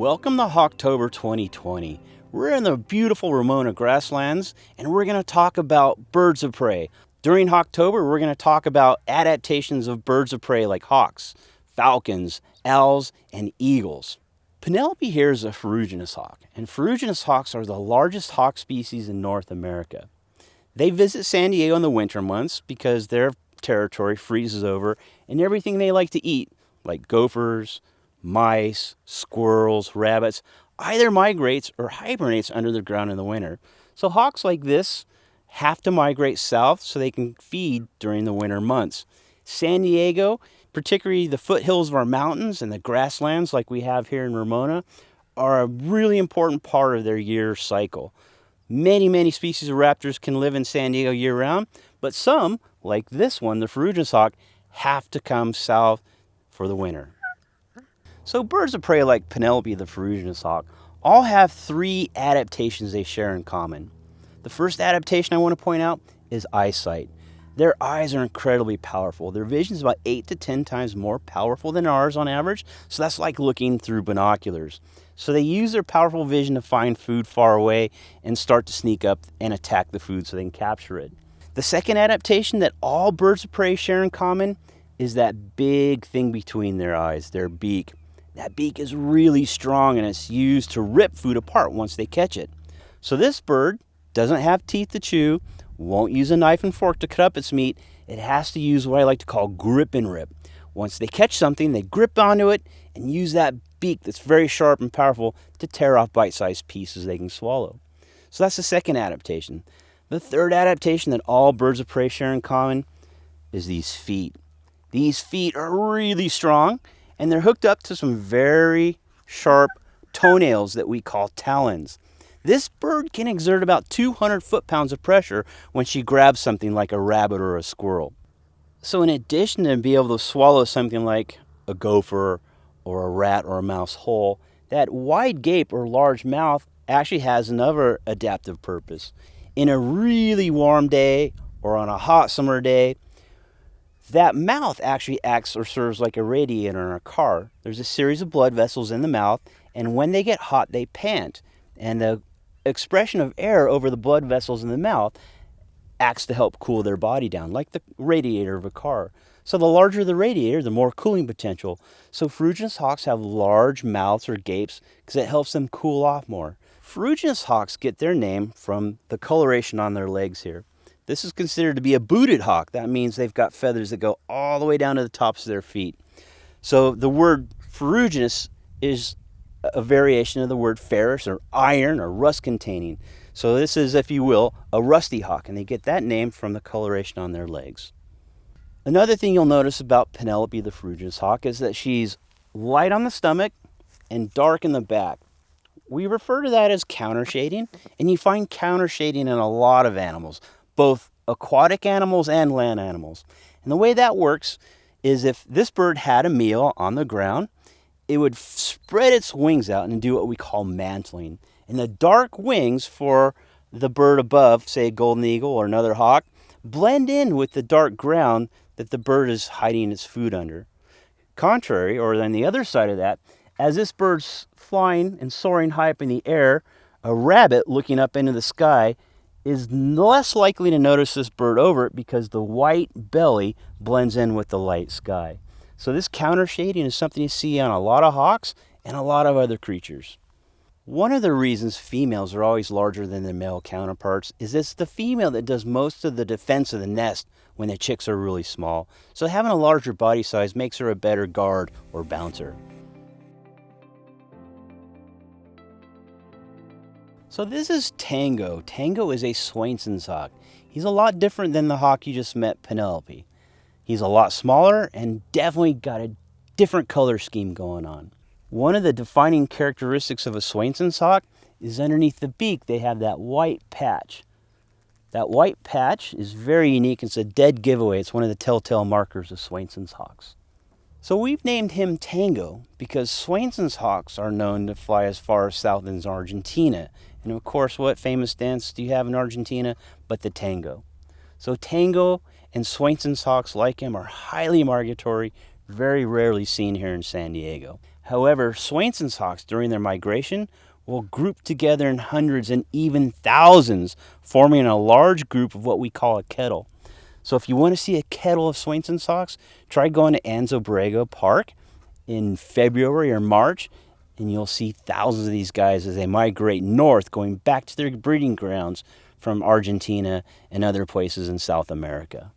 Welcome to Hawktober 2020. We're in the beautiful Ramona grasslands, and we're going to talk about birds of prey. During Hawktober, we're going to talk about adaptations of birds of prey like hawks, falcons, owls, and eagles. Penelope here is a Ferruginous hawk, and Ferruginous hawks are the largest hawk species in North America. They visit San Diego in the winter months because their territory freezes over, and everything they like to eat, like gophers, mice, squirrels, rabbits, either migrates or hibernates under the ground in the winter. So hawks like this have to migrate south so they can feed during the winter months. San Diego, particularly the foothills of our mountains and the grasslands like we have here in Ramona, are a really important part of their year cycle. Many species of raptors can live in San Diego year-round, but some, like this one, the Ferruginous hawk, have to come south for the winter. So birds of prey like Penelope the Ferruginous hawk all have three adaptations they share in common. The first adaptation I want to point out is eyesight. Their eyes are incredibly powerful. Their vision is about 8 to 10 times more powerful than ours on average, so that's like looking through binoculars. So they use their powerful vision to find food far away and start to sneak up and attack the food so they can capture it. The second adaptation that all birds of prey share in common is that big thing between their eyes, their beak. That beak is really strong and it's used to rip food apart once they catch it. So this bird doesn't have teeth to chew, won't use a knife and fork to cut up its meat. It has to use what I like to call grip and rip. Once they catch something, they grip onto it and use that beak that's very sharp and powerful to tear off bite-sized pieces they can swallow. So that's the second adaptation. The third adaptation that all birds of prey share in common is these feet. These feet are really strong, and they're hooked up to some very sharp toenails that we call talons. This bird can exert about 200 foot-pounds of pressure when she grabs something like a rabbit or a squirrel. So in addition to being able to swallow something like a gopher or a rat or a mouse whole, that wide gape or large mouth actually has another adaptive purpose. In a really warm day or on a hot summer day, that mouth actually acts or serves like a radiator in a car. There's a series of blood vessels in the mouth, and when they get hot, they pant. And the expression of air over the blood vessels in the mouth acts to help cool their body down, like the radiator of a car. So the larger the radiator, the more cooling potential. So Ferruginous hawks have large mouths or gapes because it helps them cool off more. Ferruginous hawks get their name from the coloration on their legs here. This is considered to be a booted hawk. That means they've got feathers that go all the way down to the tops of their feet. So the word ferruginous is a variation of the word ferrous or iron or rust containing. So this is, if you will, a rusty hawk, and they get that name from the coloration on their legs. Another thing you'll notice about Penelope the Ferruginous hawk is that she's light on the stomach and dark in the back. We refer to that as counter shading, and you find counter shading in a lot of animals, both aquatic animals and land animals. And the way that works is if this bird had a meal on the ground, it would spread its wings out and do what we call mantling. And the dark wings for the bird above, say a golden eagle or another hawk, blend in with the dark ground that the bird is hiding its food under. Contrary, or on the other side of that, as this bird's flying and soaring high up in the air, a rabbit looking up into the sky is less likely to notice this bird over it because the white belly blends in with the light sky. So this counter shading is something you see on a lot of hawks and a lot of other creatures. One of the reasons females are always larger than their male counterparts is it's the female that does most of the defense of the nest when the chicks are really small. So having a larger body size makes her a better guard or bouncer. So this is Tango. Tango is a Swainson's hawk. He's a lot different than the hawk you just met, Penelope. He's a lot smaller and definitely got a different color scheme going on. One of the defining characteristics of a Swainson's hawk is underneath the beak they have that white patch. That white patch is very unique. It's a dead giveaway. It's one of the telltale markers of Swainson's hawks. So we've named him Tango because Swainson's hawks are known to fly as far south as Argentina. And of course, what famous dance do you have in Argentina but the tango? So Tango and Swainson's hawks like him are highly migratory, very rarely seen here in San Diego. However, Swainson's hawks during their migration will group together in hundreds and even thousands, forming a large group of what we call a kettle. So if you want to see a kettle of Swainson's hawks, try going to Anzo Borrego Park in February or March, and you'll see thousands of these guys as they migrate north, going back to their breeding grounds from Argentina and other places in South America.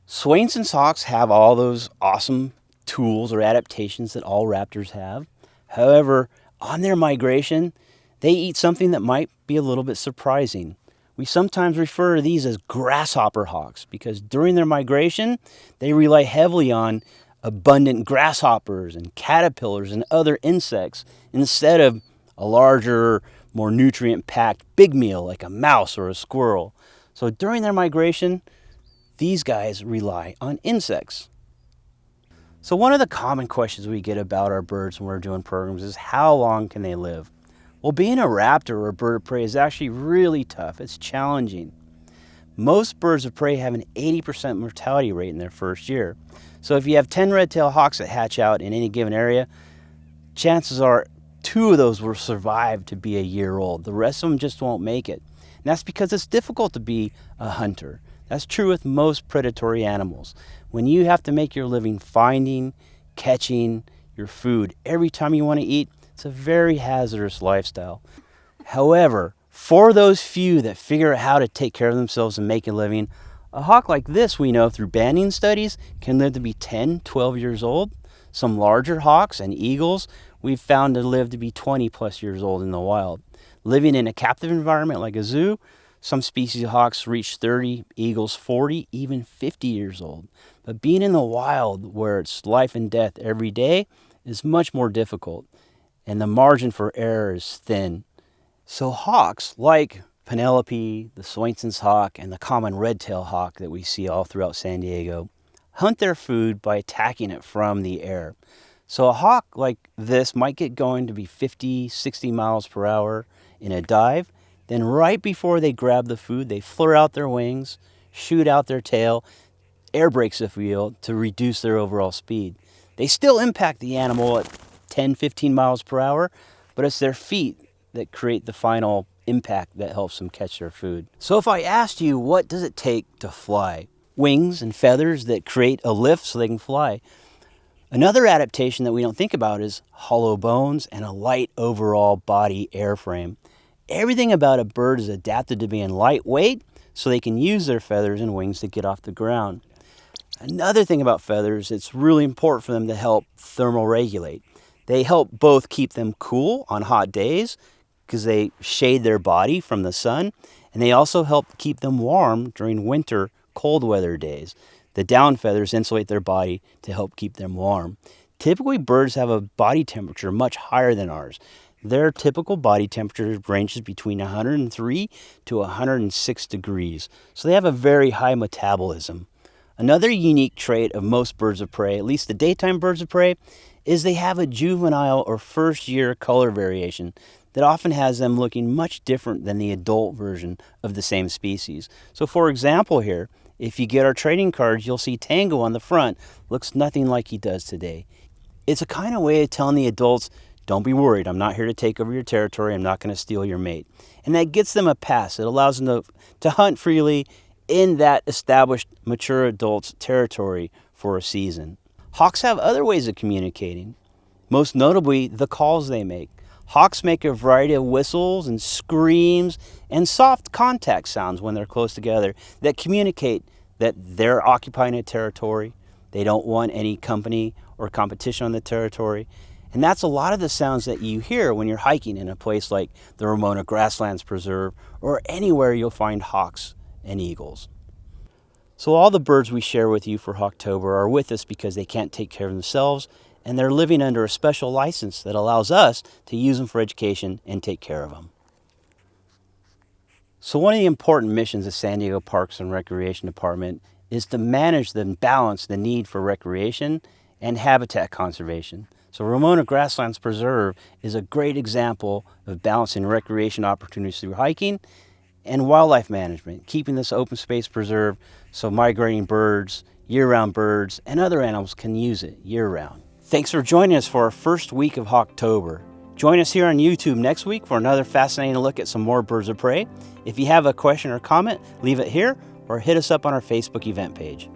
Swainson's hawks have all those awesome tools or adaptations that all raptors have. However, on their migration, they eat something that might be a little bit surprising. We sometimes refer to these as Grasshopper Hawks because during their migration, they rely heavily on abundant grasshoppers and caterpillars and other insects instead of a larger, more nutrient-packed big meal like a mouse or a squirrel. So during their migration, these guys rely on insects. So one of the common questions we get about our birds when we're doing programs is how long can they live? Well, being a raptor or a bird of prey is actually really tough. It's challenging. Most birds of prey have an 80% mortality rate in their first year. So if you have 10 red-tailed hawks that hatch out in any given area, chances are 2 of those will survive to be a year old. The rest of them just won't make it. And that's because it's difficult to be a hunter. That's true with most predatory animals. When you have to make your living finding, catching your food every time you want to eat, it's a very hazardous lifestyle. However, for those few that figure out how to take care of themselves and make a living, a hawk like this, we know through banding studies, can live to be 10, 12 years old. Some larger hawks and eagles we've found to live to be 20 plus years old in the wild. Living in a captive environment like a zoo, some species of hawks reach 30, eagles 40, even 50 years old. But being in the wild where it's life and death every day is much more difficult, and the margin for error is thin. So hawks like Penelope, the Swainson's hawk, and the common red-tailed hawk that we see all throughout San Diego hunt their food by attacking it from the air. So a hawk like this might get going to be 50, 60 miles per hour in a dive. Then right before they grab the food, they flare out their wings, shoot out their tail, air brakes if you will, to reduce their overall speed. They still impact the animal at 10, 15 miles per hour, but it's their feet that create the final impact that helps them catch their food. So if I asked you, what does it take to fly? Wings and feathers that create a lift so they can fly. Another adaptation that we don't think about is hollow bones and a light overall body airframe. Everything about a bird is adapted to being lightweight so they can use their feathers and wings to get off the ground. Another thing about feathers, it's really important for them to help thermoregulate. They help both keep them cool on hot days because they shade their body from the sun, and they also help keep them warm during winter, cold weather days. The down feathers insulate their body to help keep them warm. Typically, birds have a body temperature much higher than ours. Their typical body temperature ranges between 103 to 106 degrees, so they have a very high metabolism. Another unique trait of most birds of prey, at least the daytime birds of prey, is they have a juvenile or first year color variation that often has them looking much different than the adult version of the same species. So for example here, if you get our trading cards, you'll see Tango on the front looks nothing like he does today. It's a kind of way of telling the adults, don't be worried, I'm not here to take over your territory, I'm not going to steal your mate. And that gets them a pass. It allows them to hunt freely in that established mature adult's territory for a season. Hawks have other ways of communicating, most notably the calls they make. Hawks make a variety of whistles and screams and soft contact sounds when they're close together that communicate that they're occupying a territory, they don't want any company or competition on the territory. And that's a lot of the sounds that you hear when you're hiking in a place like the Ramona Grasslands Preserve or anywhere you'll find hawks and eagles. So all the birds we share with you for Hawktober are with us because they can't take care of themselves, and they're living under a special license that allows us to use them for education and take care of them. So one of the important missions of San Diego Parks and Recreation Department is to manage and balance the need for recreation and habitat conservation. So Ramona Grasslands Preserve is a great example of balancing recreation opportunities through hiking and wildlife management, keeping this open space preserve so migrating birds, year-round birds, and other animals can use it year-round. Thanks for joining us for our first week of Hawktober. Join us here on YouTube next week for another fascinating look at some more birds of prey. If you have a question or comment, leave it here or hit us up on our Facebook event page.